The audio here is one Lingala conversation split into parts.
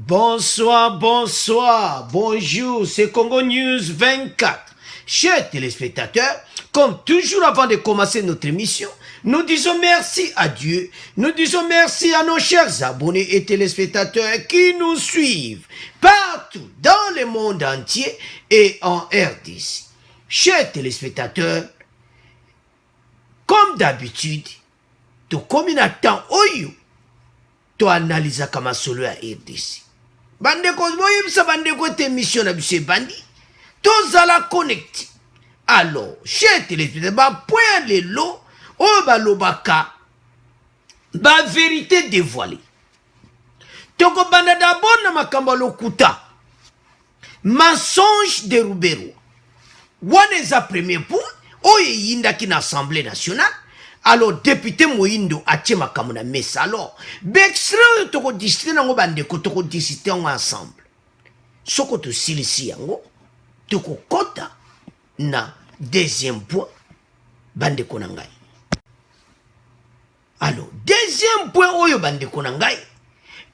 Bonsoir, bonsoir, bonjour, c'est Congo News 24. Chers téléspectateurs, comme toujours avant de commencer notre émission, nous disons merci à Dieu, nous disons merci à nos chers abonnés et téléspectateurs qui nous suivent partout dans le monde entier et en RDC. Chers téléspectateurs, comme d'habitude, tu comme un temps oyo, tu analyses comme solo à RDC. Bandeko boyebisa bandeko te émission na biso bandi tozala connecté. Alors chers téléspectateurs, ba point lelo o balobaka ba vérité dévoilée. Toko banda d'abord na makambo lokuta mensonge de Rubero. Wana eza premier point oyo yinda ki na Assemblée nationale. Alors député Moindo atie makambo na mesa. Alors bextra toko discuter nango bandeko toko discuter ensemble. Soko to silisi yango toko kota na deuxième point bandeko na ngai. Alors deuxième point oyo bandeko na ngai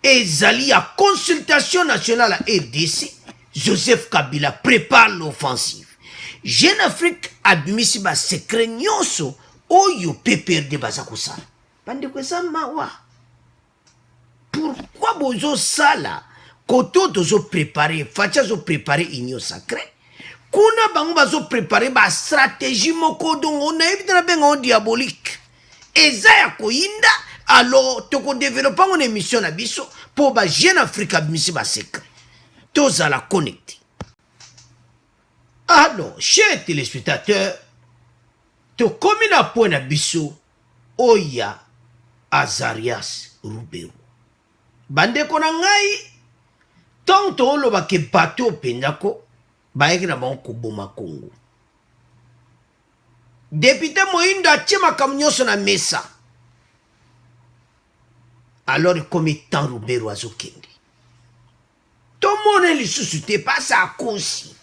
ezali ya consultation nationale à RDC. Joseph Kabila prépare l'offensive. Jeune Afrique abimisi ba secret nyonso oyo PPRD baza kosala. Bandeko eza mawa. Pourquoi bozo sala koto tozo préparer, facha zo préparer union sacrée? Kuna bango bazo préparer ba stratégie moko dongo na ebitana bengo diabolique. Eza ya koyinda alors toko développer une émission na biso pour ba Jeune Afrique abimisi ba secret. Tozala connecté. Alors, chers téléspectateurs, to komi na point na biso oya Azarias Rubero. Bandeko na ngai tonto oloba ke bato pendako baeki na bango koboma Congo. Député Moindo atie makambo nyonso na mesa. Alors komi tant Rubero azokende. Tomone lisusu te pasa akosi.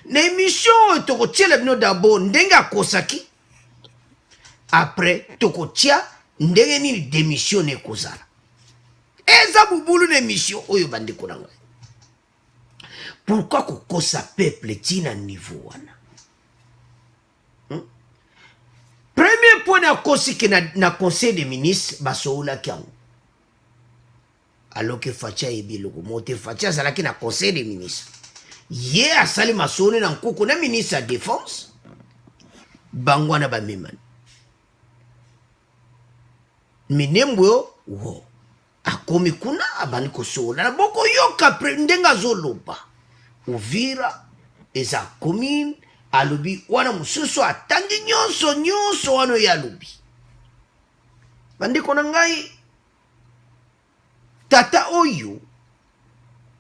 Na émission toko tiela bino d'abord ndenge akosaki. Après toko tia ndenge nini démission ekozala. Eza bubulu na émission oyo bandeko na ngai. Pourquoi kokosa peuple tina niveau wana? Premier point na kosi ke na conseil des ministres basoula kiango. Alors que Facha ebi loko mote Facha zalaki na conseil des ministres. Ye asali masone na nkoko na ministre de défense bangwana ba memani minembo wo akomi kuna abani kosola na boko yoka ndenga zoloba Uvira eza commune alobi wana mususu atangi nyonso wano ya lobi bandeko na ngai tata oyo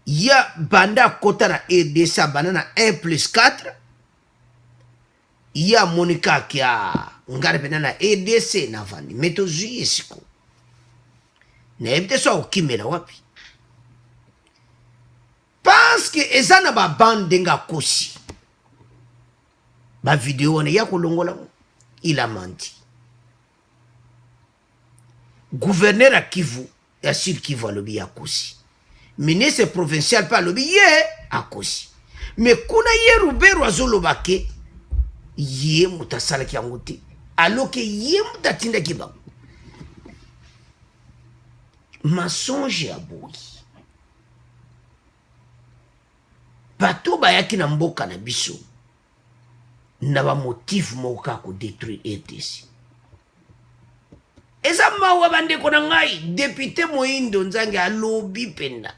ya banda kota na RDC banana 1+4 ya Monica kia ngare pena na RDC na vandi metozi esiko na ebite so okimela wapi parce que ezana ba bande nga kosi ba video wana ya kolongola ila menti gouverneur a Kivu ya Sud Kivu alobi ya kosi ministre provincial pa lobi ye akosi. Mais kuna ye Rubero azolobake ye mutasala kiango te. Alors que ye mutatinda kiba. Mensonge ya boyi. Bato bayaki na mboka na biso na ba motif moka ko détruire RDC. Eza mawa bandeko na ngai député Moindo nzange alobi penda.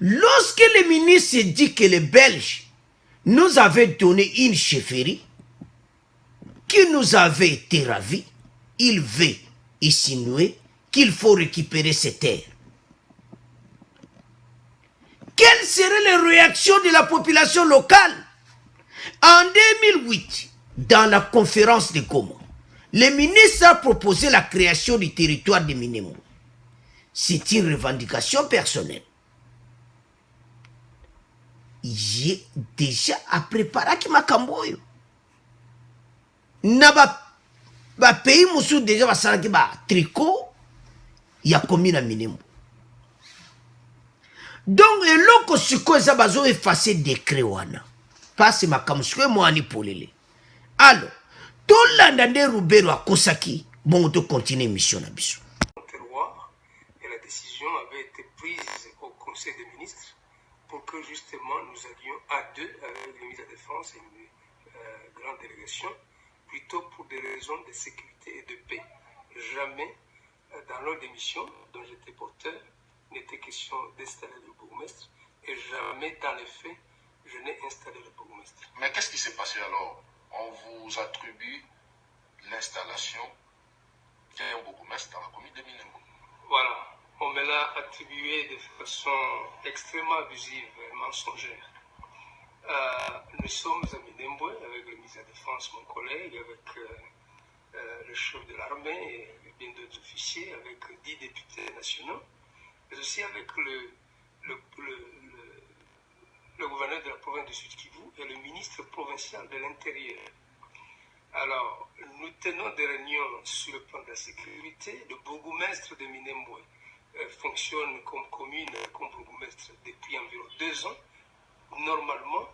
Lorsque le ministre dit que les Belges nous avaient donné une chefferie, qui nous avait été ravis, il veut insinuer qu'il faut récupérer ces terres. Quelle serait la réaction de la population locale? En 2008, dans la conférence de Goma, le ministre a proposé la création du territoire de Minembwe. C'est une revendication personnelle. J'ai déjà préparé qui m'a camboyo. Na ba pays musu déjà ba sala ki ba tricot ya commune Minembwe. donc eloko siko eza bazo effacer décret wana pasi makambo siko mwani polele alors tolanda nde Rubero akosaki bongo to continuer mission na biso. Et la décision avait été prise au Conseil des ministres pour que justement nous allions à deux avec le ministre de la Défense et une grande délégation, plutôt pour des raisons de sécurité et de paix. Jamais dans l'ordre des missions dont j'étais porteur n'était question d'installer le bourgmestre et jamais dans les faits je n'ai installé le bourgmestre. Mais qu'est-ce qui s'est passé alors? On vous attribue l'installation d'un bourgmestre dans la commune de Minembwe. Voilà, on me l'a attribué de façon extrêmement abusive et mensongère. Nous sommes à Minembwe avec le ministre de la Défense, mon collègue, avec le chef de l'armée et bien d'autres officiers, avec 10 députés nationaux, mais aussi avec le gouverneur de la province du Sud-Kivu et le ministre provincial de l'Intérieur. Alors, nous tenons des réunions sur le plan de la sécurité. Le bourgmestre de Minembwe fonctionne comme commune, comme bourgmestre depuis environ 2 ans. Normalement,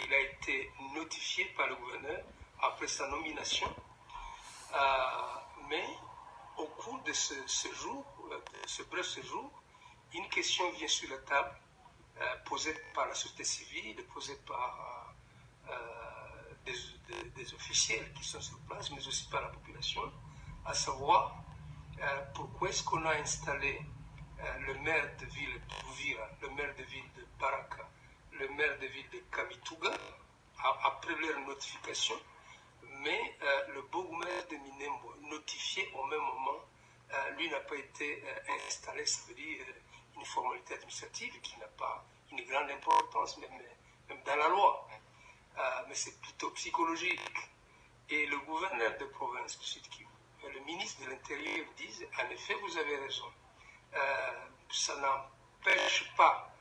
il a été notifié par le gouverneur après sa nomination. Mais au cours de ce séjour, de ce bref séjour, une question vient sur la table, posée par la société civile, posée par des officiels qui sont sur place, mais aussi par la population, à savoir pourquoi est-ce qu'on a installé le maire de ville de Uvira, le maire de ville de Baraka, le maire de ville de Kamituga, après leur notification, mais le bourgmestre de Minembwe, notifié au même moment, lui n'a pas été installé, ça veut dire une formalité administrative qui n'a pas une grande importance, même dans la loi. Mais c'est plutôt psychologique. Et le gouverneur de province du Sud-Kivu et le ministre de l'Intérieur disent, en effet, vous avez raison. Ça n'empêche pas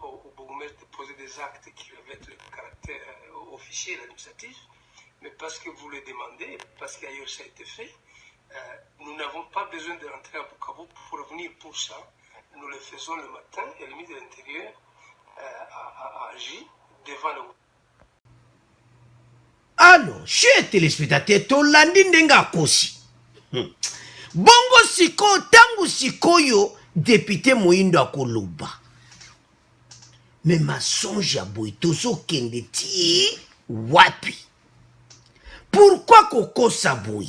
au bourgmestre de poser des actes qui revêtent le caractère officiel administratif, mais parce que vous le demandez, parce qu'ailleurs ça a été fait, nous n'avons pas besoin de rentrer à Bukavu pour revenir pour ça. Nous le faisons le matin et le ministre de l'Intérieur a agi devant le... Alors, chers téléspectateurs, tolandi ndenga kosi. Bongo siko, tangu sikoyo, député Moindo akoloba. Mais ma songe ya boy, tozo kende ti wapi. Pourquoi koko sa boy?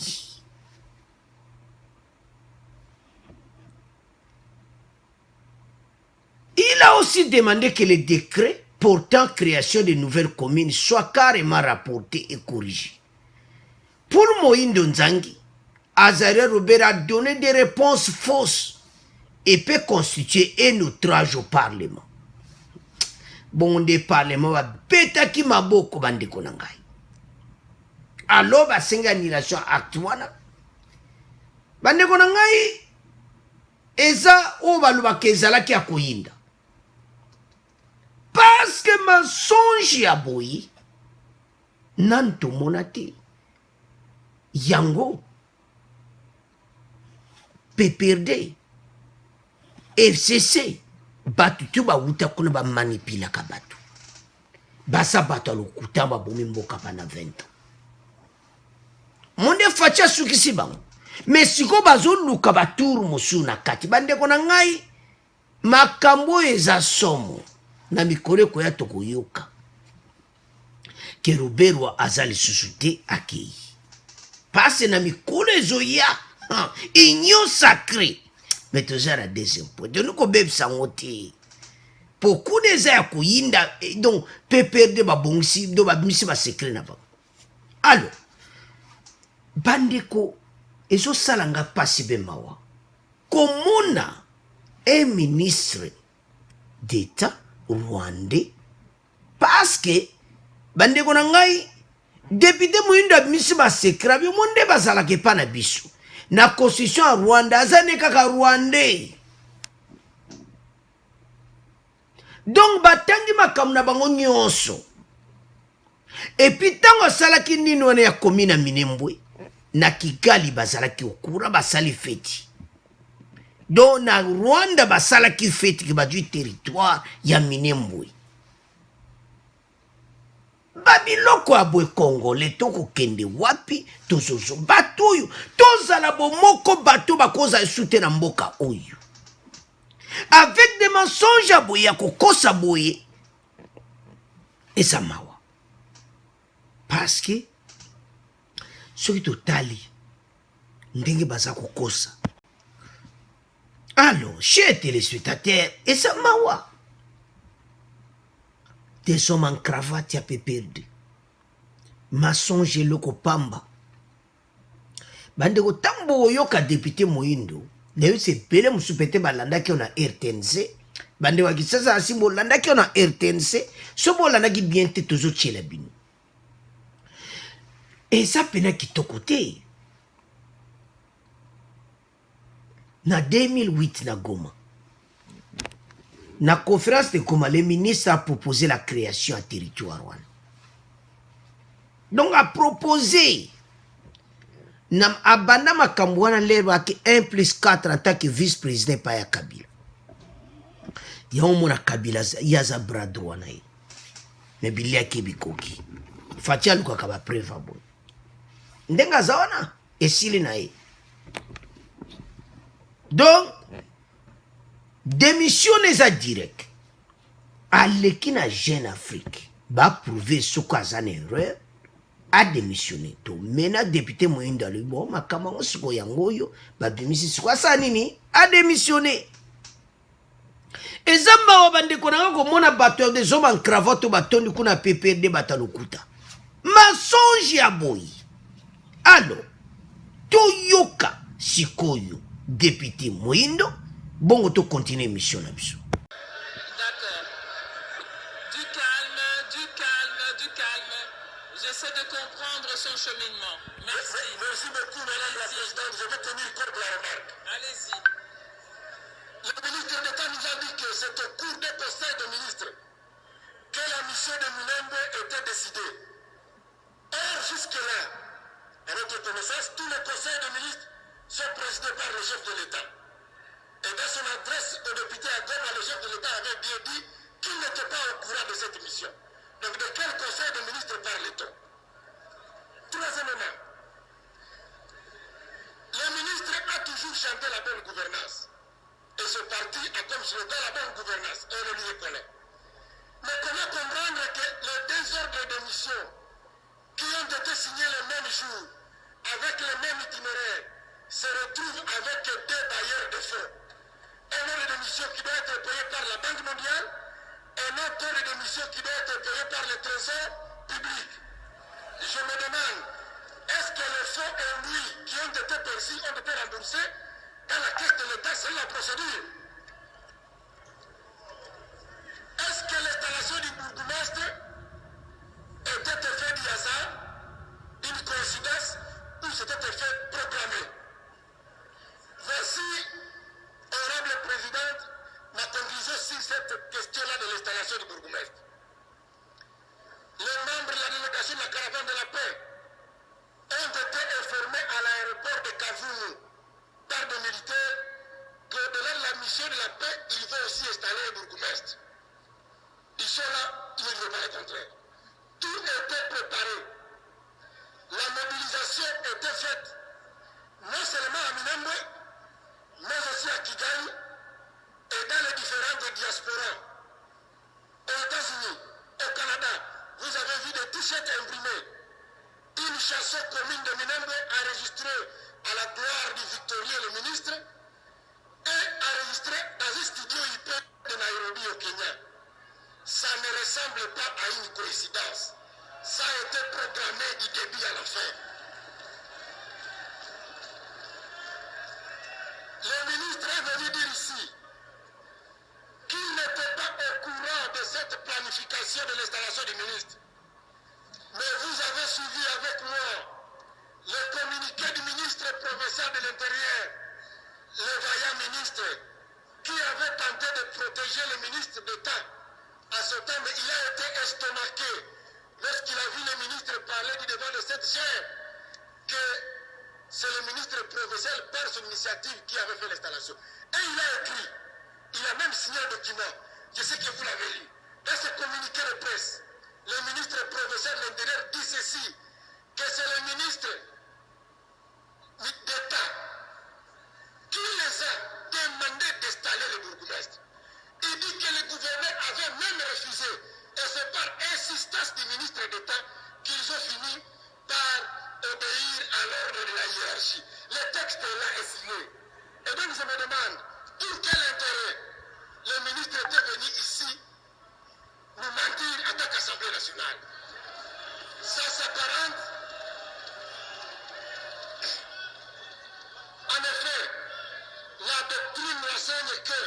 Il a aussi demandé que les décrets portant création de nouvelles communes soient carrément rapportés et corrigés. Pour Moïndo Nzangi, Azaria Robert a donné des réponses fausses et peut constituer un outrage au Parlement. Bon, des parlements va bêta ki maboko bandeko nangai. Alors, ba senga annulation actuana. Bandeko nangai, eza o baluba kezala ki akoyinda. Parce que mensonge ya boyi, nanto monate, yango, PPRD, FCC, batu tu ba wuta kuna ba manipila ka batu. Basa batu alokuta ba bomi mboka pa na 20 ans. Monde facha sukisi bango. Mais siko bazo luka baturu musu na kati. Bandeko na ngai, makambo eza somo. Na mikore ko ya tokoyoka ke Rubero azali susute akei passe na mikole ezoya igno sacré mais tozala deuxième point de nous ko bebisa ngote beaucoup des ya kuyinda donc PPRD babongisi do babimisi ba secret na ba alors bandeko ezo salanga pasi be mawa komona un ministre d'État rwandais parce que bandeko na ngai député Moindo abimisi ba secret bi monde bazala ke pa na biso na constitution ya Rwanda azane kaka rwandais donc batangi makambo na bango nyonso et puis tango asalaki nini wana ya komi na Minembwe na Kigali bazalaki okura basali feti donc na Rwanda basalaki fete ke bazwi territoire ya Minembwe babiloko ya boye congolais tokokende wapi tozozo bato oyo tozala bomoko bato bakozala esu te na mboka oyo avec des mensonges ya boye ya kokosa boye eza mawa parce que soki totali ndenge baza kokosa alors chers téléspectateurs eza mawa des hommes en cravate ya peperde mensonge eloko pamba bandeko ntango oyoka député moyindo nayosi ebele mosusu pete balandaki yo na RTNC bandeko ya Kisasa asi bolandaki yo na RTNC so bolandaki bien te tozotiela bino eza pena kitoko te na 2008 na Goma na conférence de Goma le ministre a proposé la création à territoire wana donc a proposé na abanda makambo wana lelo ake 1+4 en tant que vice-président pa ya Kabila ya omona Kabila yaza bras droit na ye me bilia ke bikoki fatia lukaka ba preuve abo ndenga aza wana esili na ye donc démission eza direct aleki na Jeune Afrique baprouve soko aza na erreur adémissionné to mena député moyindo alobi bon makambo yango sikoyo yango oyo babimisi siko asala nini adémissionné eza mawa bandeko nanga komona bato des hommes en cravate oyo batondi kuna PPRD bata lokuta mensonge ya boyi alors toyoka sikoyo député moyindo bongo to continue émission na biso. D'accord. Du calme, du calme, du calme. J'essaie de comprendre son cheminement. Merci. Merci beaucoup, Madame la Présidente. Je vais tenir compte de la remarque. Allez-y. Le ministre d'État nous a dit que c'est au cours des conseils de ministres que la mission de Minembwe était décidée. Or, jusque-là, à notre connaissance, tous les conseils de ministres sont présidés par le chef de l'État. Et dans son adresse aux députés à Goma, le chef de l'État avait bien dit qu'il n'était pas au courant de cette mission. Donc de quel conseil de ministres parle-t-on? Troisièmement, le ministre a toujours chanté la bonne gouvernance. Et ce parti a comme slogan la bonne gouvernance. Et on le lui reconnaît. Mais comment comprendre que les désordres de mission qui ont été signés le même jour, avec le même itinéraire, se retrouvent avec deux bailleurs de fonds? Un ordre de mission qui doit être payé par la Banque mondiale, un autre ordre de mission qui doit être payé par le Trésor public. Je me demande, est-ce que les fonds induits qui ont été perçus ont été remboursés dans la caisse de l'État? C'est la procédure. Est-ce que l'installation du bourgmestre était effet du hasard, une coïncidence, ou c'était effet programmé? Voici, honorable présidente, ma conclusion sur cette question-là de l'installation du bourgmestre. Les membres de la délégation de la caravane de la paix ont été informés à l'aéroport de Kavumu par des militaires qu'au-delà de la mission de la paix, ils vont aussi installer un bourgmestre. Ils sont là, ils ne veulent pas le contraire. Tout était préparé. La mobilisation était faite, non seulement à Minembwe, mais aussi à Kigali et dans les différentes diasporas. Aux États-Unis, au Canada, vous avez vu des t-shirts imprimés. Une chanson commune de Minembwe enregistrée à la gloire du victorieux le ministre et enregistrée dans un studio IP de Nairobi au Kenya. Ça ne ressemble pas à une coïncidence. Ça a été programmé du début à la fin. Le ministre est venu dire ici qu'il n'était pas au courant de cette planification de l'installation du ministre. Mais vous avez suivi avec moi le communiqué du ministre provincial de l'Intérieur, le vaillant ministre, qui avait tenté de protéger le ministre d'État à ce temps, mais il a été estomaqué lorsqu'il a vu le ministre parler du devant de cette chaire, que c'est le ministre provincial par son initiative qui avait fait l'installation. Et je sais que vous l'avez lu. Dans ce communiqué de presse, le ministre professeur de l'Intérieur dit ceci, que c'est le ministre d'État qui les a demandé d'installer le bourgmestre. Il dit que le gouverneur avait même refusé. Et c'est par insistance du ministre d'État qu'ils ont fini par obéir à l'ordre de la hiérarchie. Le texte là est signé. Et donc je me demande, pour quel intérêt le ministre était venu ici nous mentir en tant qu'Assemblée nationale? Ça s'apparente. En effet, la doctrine enseigne que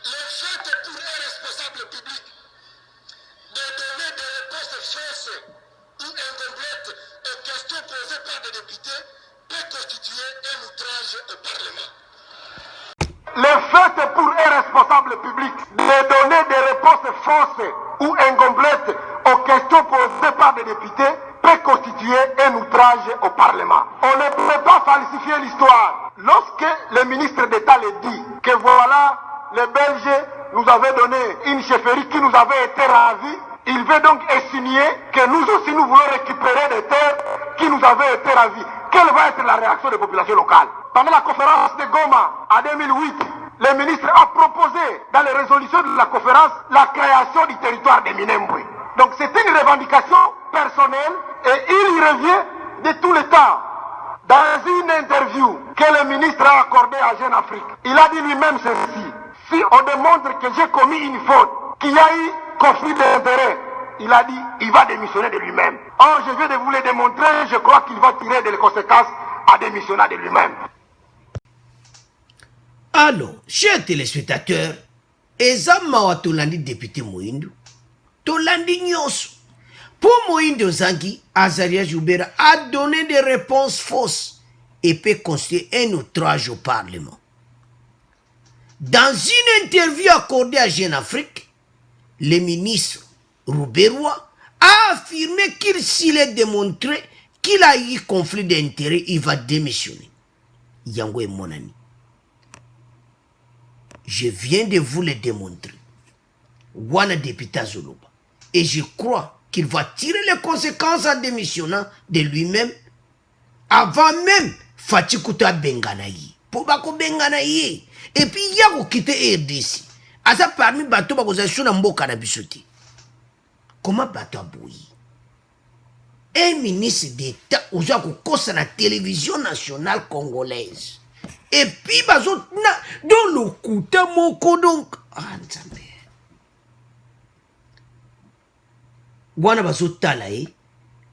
le fait pour un responsable public de donner des réponses fausses ou incomplètes aux questions posées par des députés peut constituer un outrage au Parlement. Le fait pour un responsable public de donner des réponses fausses ou incomplètes aux questions posées par des députés peut constituer un outrage au Parlement. On ne peut pas falsifier l'histoire. Lorsque le ministre d'État le dit que voilà, les Belges nous avaient donné une chefferie qui nous avait été ravie, il veut donc insinuer que nous aussi nous voulons récupérer des terres qui nous avaient été ravies. Quelle va être la réaction des populations locales? Pendant la conférence de Goma en 2008, le ministre a proposé dans les résolutions de la conférence la création du territoire de Minembwe. Donc c'est une revendication personnelle et il y revient de tout le temps. Dans une interview que le ministre a accordée à Jeune Afrique, il a dit lui-même ceci. Si on démontre que j'ai commis une faute, qu'il y a eu conflit d'intérêts, il a dit, il va démissionner de lui-même. Or, je viens de vous le démontrer, je crois qu'il va tirer des conséquences à démissionner de lui-même. Alors, chers téléspectateurs, Ezama Tolandi député Moïndou, Tolandi Nyos. Pour Moïndou Zangi, Azaria Joubera a donné des réponses fausses et peut constituer un outrage au Parlement. Dans une interview accordée à Jeune Afrique, le ministre Rouberois a affirmé qu'il s'il est démontré qu'il a eu conflit d'intérêt, il va démissionner. Yango et mon ami. Je viens de vous le démontrer. Wana député Zoloba. Et je crois qu'il va tirer les conséquences en démissionnant de lui-même avant même Fatikuta Benganayi. Pour Bako Benganayi. Et puis il y a quitté RDC. Asa parmi bateau bakozation na mboka na bisoté. Comment bateau aboyi? Un ministre d'État oza kokosa na télévision nationale congolaise. Et puis bazo na dans le kuta moko donc anzambe. Wana bazo tala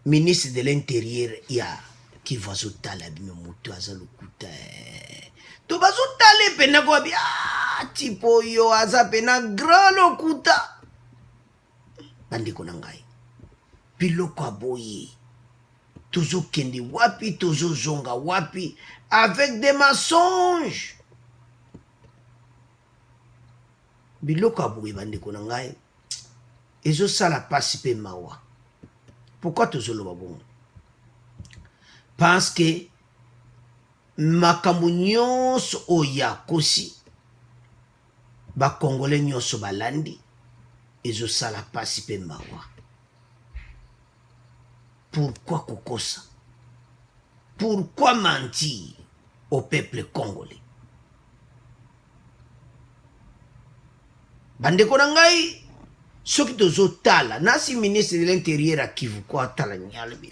ministre de l'Intérieur ya qui va zo tala bime mutu aza le kuta. To bazo tala pena ko bi tipo yo aza pena grand lokuta. Bandiko nangai. Biloko aboyi. Tozo kende wapi, tozo zonga wapi, avec des mensonges. Biloko aboyi bandiko nangai. Ezo sala pasi pe mawa. Pourquoi tozo loba bongo? Parce que makambo nyonso oya kosi ba congolais nyonso balandi ezo sala pasi pe mawa. Pourquoi kokosa? Pourquoi mentir au peuple congolais? Bandeko nangai soki tozo tala nasi ministre de l'Intérieur a Kivu kwa tala nyalbi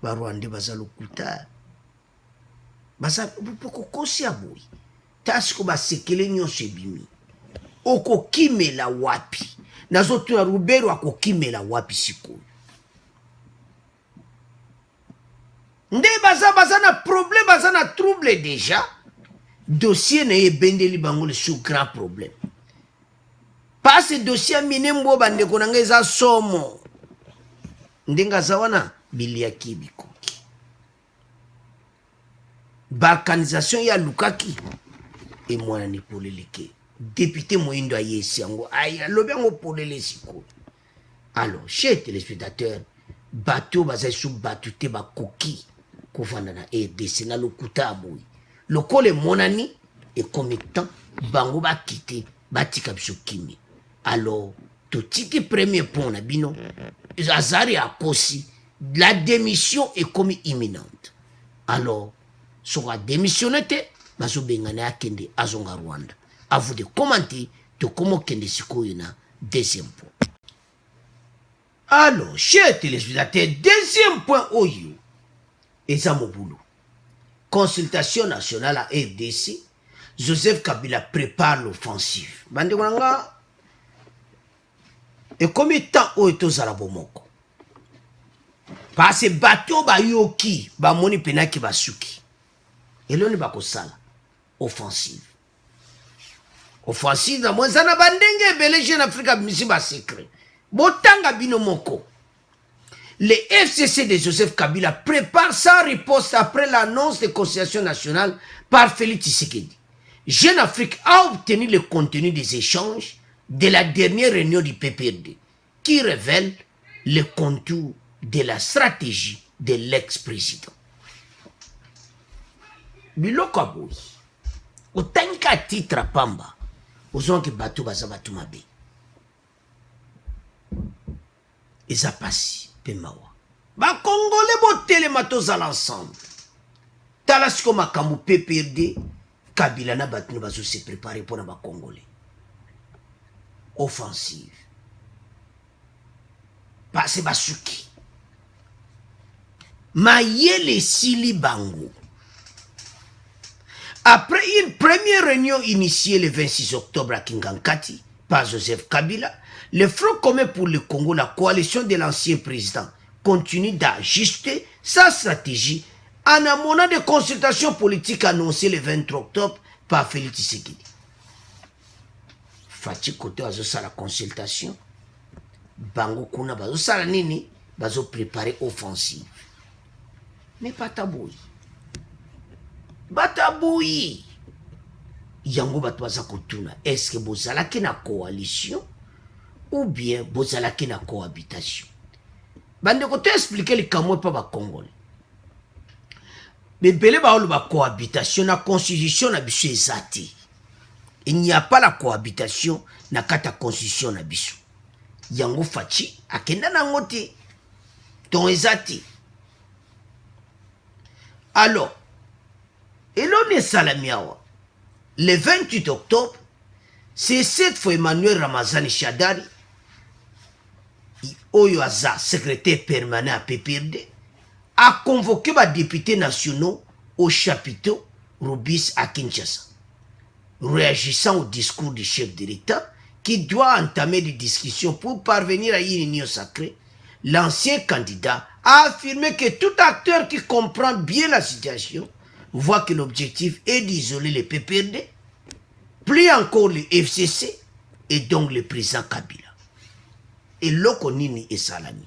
Barwande baza lokuta baza kokosi aboyi tasiko basekele nyonso ebimi okokimela wapi nazotuna Rubero akokimela wapi sikoyo nde baza na problème baza na trouble déjà dossier na ebendeli bango le sous grand problème parce que dossier Minembwe bandeko nanga eza somo ndenga zawana bilia kibikoki balkanisation ya lukaki et mwana ni poleleke député Moïndo ayesi yango aya lobi yango polele siko. Alors chers téléspectateurs bateau baza sous batute bakoki kovanda na RDC na lokuta aboyi lokole monani et comme temps bango ba quitter batika biso kimi. Alors totiki premier point na bino azari akosi la démission est comme imminente. Alors sera démissionné te bazo bengana akende azonga Rwanda. À vous de commenter to comment kende sikoyo na deuxième point. Alors chers téléspectateurs, deuxième point oyo eza mobulu. Consultation nationale à RDC, Joseph Kabila prépare l'offensive. Bande konanga et combien de temps oyo tozala bomoko? Parce que bateau ba yoki ba moni penaki basuki. Eloni bakosala offensive. Offensive na mwanzana bandenge beleje na Afrika misi ba secret. Botanga bino moko. Le FCC de Joseph Kabila prépare sa riposte après l'annonce de conciliation nationale par Félix Tshisekedi. Jeune Afrique a obtenu le contenu des échanges de la dernière réunion du PPRD qui révèle le contour de la stratégie de l'ex-président. Biloko aboy. Otanka titre pamba. Ozonki batu baza batu mabe. Eza pasi pemawa. Ba Congolais botele matoza l'ensemble. Talasiko makambu PPRD Kabila na batu bazo se préparer pour na ba Congolais. Offensive. Parce basuki. Mayele sili bango. Après une première réunion initiée le 26 octobre à Kingankati par Joseph Kabila, le Front commun pour le Congo, la coalition de l'ancien président, continue d'ajuster sa stratégie en amenant des consultations politiques annoncées le 23 octobre par Félix Tshisekedi. Fati côté à la consultation, Bango Kuna bazo la nini, bazo préparer offensive. Mais pas tabouille. Bataboui. Yango batwaza kotuna. Est-ce que bozalaki na coalition ou bien bozalaki na cohabitation? Bande kote expliquer le kamwe pa ba Congolais. Mais belé ba olo ba cohabitation na constitution na biso ezati. Il n'y a pas la cohabitation na kata constitution na biso. Yango fachi akenda na ngote. Ton ezati. Alors et l'on est salamiawa. Le 28 octobre, c'est cette fois Emmanuel Ramazani Shadari, Oyoaza, secrétaire permanent à PPRD, a convoqué les députés nationaux au chapiteau Rubis à Kinshasa, réagissant au discours du chef de l'État qui doit entamer des discussions pour parvenir à une union sacrée. L'ancien candidat a affirmé que tout acteur qui comprend bien la situation voit que l'objectif est d'isoler les PPRD, plus encore le FCC et donc le président Kabila. Et Lokonini et Salami.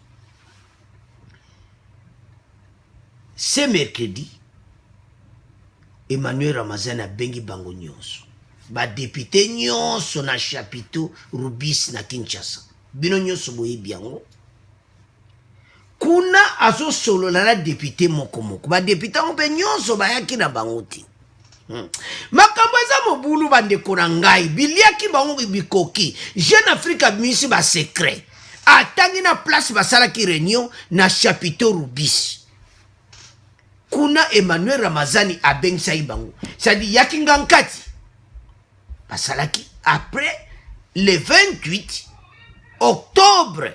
Ce mercredi, Emmanuel Ramazani a bengi bango nyonso. Ba député nyonso na chapiteau Rubis na Kinshasa. Bino nyonso boye biango. Kuna azo solo la député mokomoko. Ba député on pe nyonso bayaki na bango ti. Makambo eza mobulu bandeko na ngai biliaki bango bikoki. Jeune Afrique misi ba secret. Atangi na place basalaki réunion na chapiteau Rubis. Kuna Emmanuel Ramazani abengisa bango. C'est-à-dire yaki ngankati. Basalaki après le 28 octobre.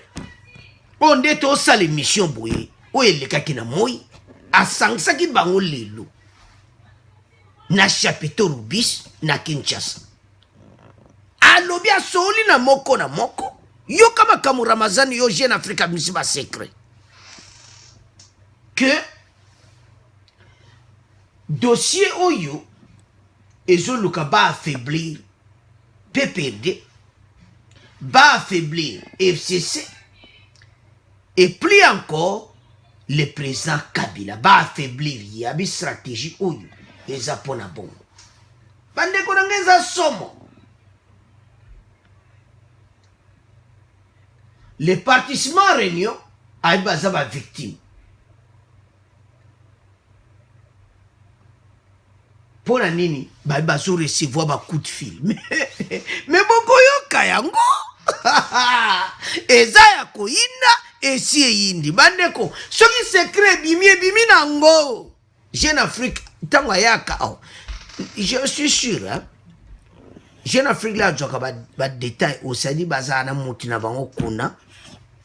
On est au salle mission boye. O elekaki na moi asangsaki bango lelo. Na chapiteau Rubis na Kinshasa. Alobi asoli na moko na moko. Yo kama kamu Ramazani yo Jeune Afrique misiba secret. Que dossier oyo ezoluka ba affaiblir PPRD, ba affaiblir FCC et plus encore le président Kabila ba affaiblir yabi stratégie oyo eza pona bongo. Bandeko na ngeza somo. Les participants à réunion a bazaba victime. pona nini bazo recevoir ba coup de fil mais bokoyoka yango eza ya koyinda esi eyindi bandeko soki secret bimi nango Jeune Afrique tango ayaka je suis sûr hein Jeune Afrique là joka ba détail osadi bazana muti na bango kuna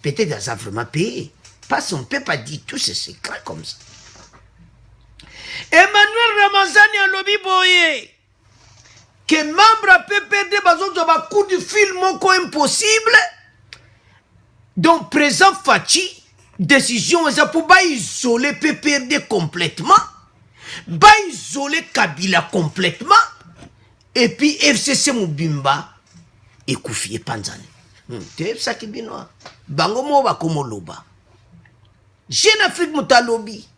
peut-être ça vraiment payé parce qu'on peut pas dire tous ces secrets comme ça. Emmanuel Ramazani alobi boye que membre a PPRD bazo ba coup de fil moko impossible donc présent Fachi décision eza pour ba isoler PPRD complètement ba isoler Kabila complètement et puis FCC Mubimba ekufie panzane te ça qui binoa bango mo ba komo loba Jeune Afrique mutalobi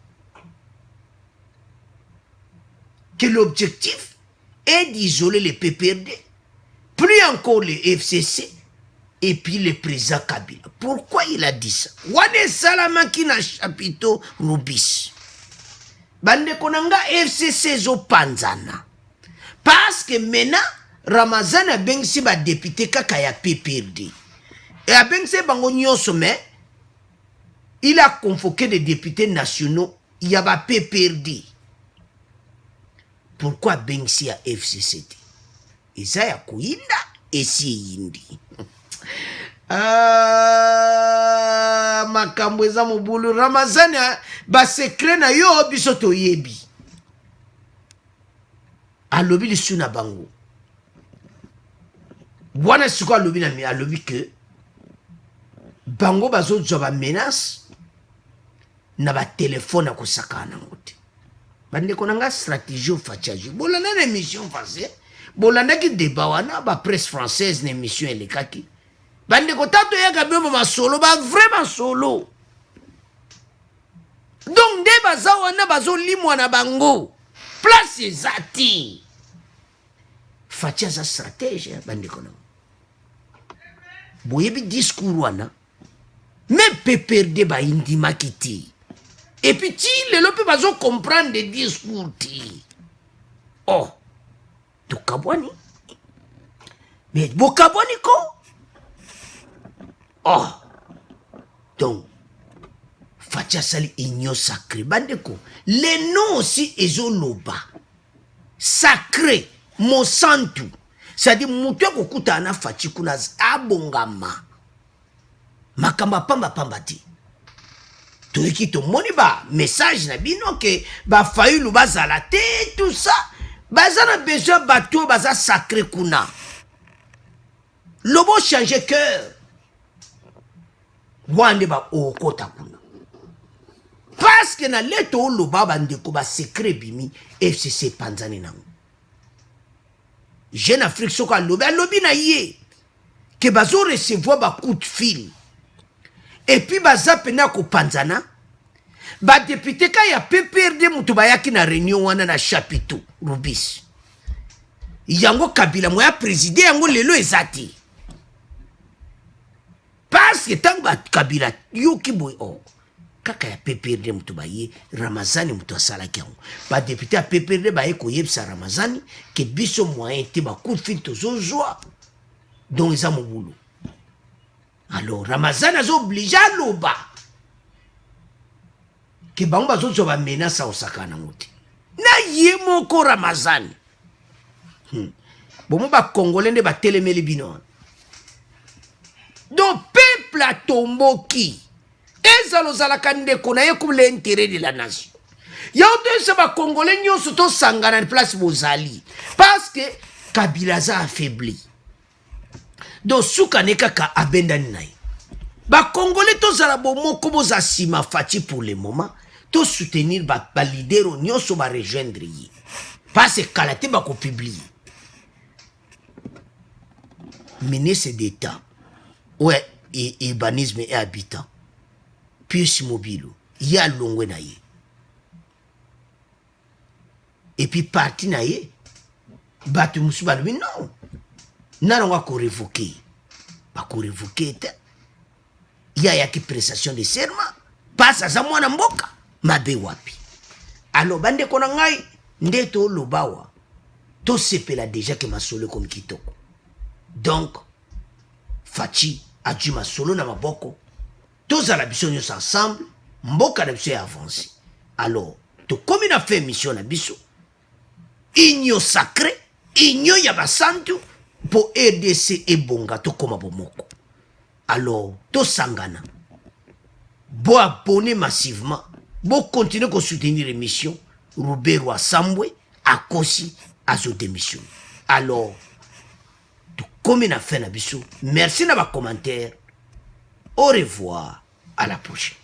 que l'objectif est d'isoler les PPRD, plus encore les FCC et puis le président Kabila. Pourquoi il a dit ça? Wane Salamaki na chapiteau Rubis. Bande konanga FCC zo panzana. Parce que maintenant, Ramazan a bengsi ba député kaka ya PPRD. Et a bengsi bango nyonso mais il a convoqué des députés nationaux, il y a ba PPRD. Pourquoi Bengsi a FCCT? Isaya kuinda esi yindi. Makambo eza mobulu Ramazani ba secret na yo biso to yebi. Alobi lisu na bango. Wana siko alobi na mi alobi que bango bazo joba menace na ba téléphone a kosakana ngote. Bande konanga stratégie fachaji. Bolanda na émission passée. Bolanda ki débat wana ba presse française na émission elekaki. Bande ko tato ya kabemo ma solo ba vraiment solo. Donc de baza wana bazo limwa na bango. Place ezati. Facha za stratégie bande konanga. Boyebi discours wana. Mais PPRD ba indima kiti. Et puis, les gens peuvent comprendre des discours. Oh, tu kabwani. Mais tu kabwani ko? Oh, donc, Fatia Sali igno sacré. Bandeko, les noms aussi, ils ont loba. Sacré, Monsanto. C'est-à-dire, moutoua kokuta ana Fachi kunaz abongama. Makamba pamba ti. Toiki to moni ba message na bino que ba fayulu bazala te tout ça bazana besoin bateau baza sacré kuna lobo changer cœur wande ba okota kuna parce que na leto loba bandeko ba secret bimi FCC panzani nango Jeune Afrique soka lobi na ye que bazo recevoir ba coup de fil. Et puis baza pena ko panzana ba député ka ya PPRD mutu bayaki na réunion wana na chapiteau Rubis yango Kabila moya président yango lelo ezati parce que tant ba Kabila yoki boy kaka ya PPRD mutu baye Ramazani mutu asalaki yango ba député ya PPRD baye ko yebisa Ramazani ke biso moyen te ba coup de fil tozozwa donc eza mobulu. Alors, Ramazan a obligé à l'oba. Que Bamba Zozo va menacer au sakana mouti. Na yemo ko Ramazan. Bon, ba Congolais ne ba télémeli bino. Donc, peuple a tombo qui? Ezalo zalakande kona ye comme l'intérêt de la nation. Yaote se ba Congolais nyo soto sangana place bozali. Parce que Kabila a affaibli. Donc, soukaneka ka abendani naï. Ba Congolais to zala bomo kobo za sima Fachi pour le moment. To soutenir ba leader o nyonso ba rejoindre yi. Parce que kalate ba ko publier. Ministre d'État. Ouais, et urbanisme et habitant. Puis mobile. Ya longwe na ye. Et puis parti na ye. Batu musuba lui non. Nanonga ko révoquer. Pas ko révoquer. Il y a qui prestation de serment. Passe à Zamwana Mboka. Mabe wapi. Alors, bande konangai. Ndeto lobawa. to sepela déjà que masolo comme kitoko. Donc Fachi a dû masolo na maboko. Tous à la biso nyos ensemble, mboka na biso avancé. Alors, to comme na fait mission na biso, inyo sacré, inyo ya basantu pour RDC et bonga to koma bomoko. Alors, to sangana. Bo abonner massivement, bo continuer à soutenir l'émission. Roubero Sambwe, Akosi, Azo démission. Alors, tout comme on a fait, merci dans vos commentaires. Au revoir, à la prochaine.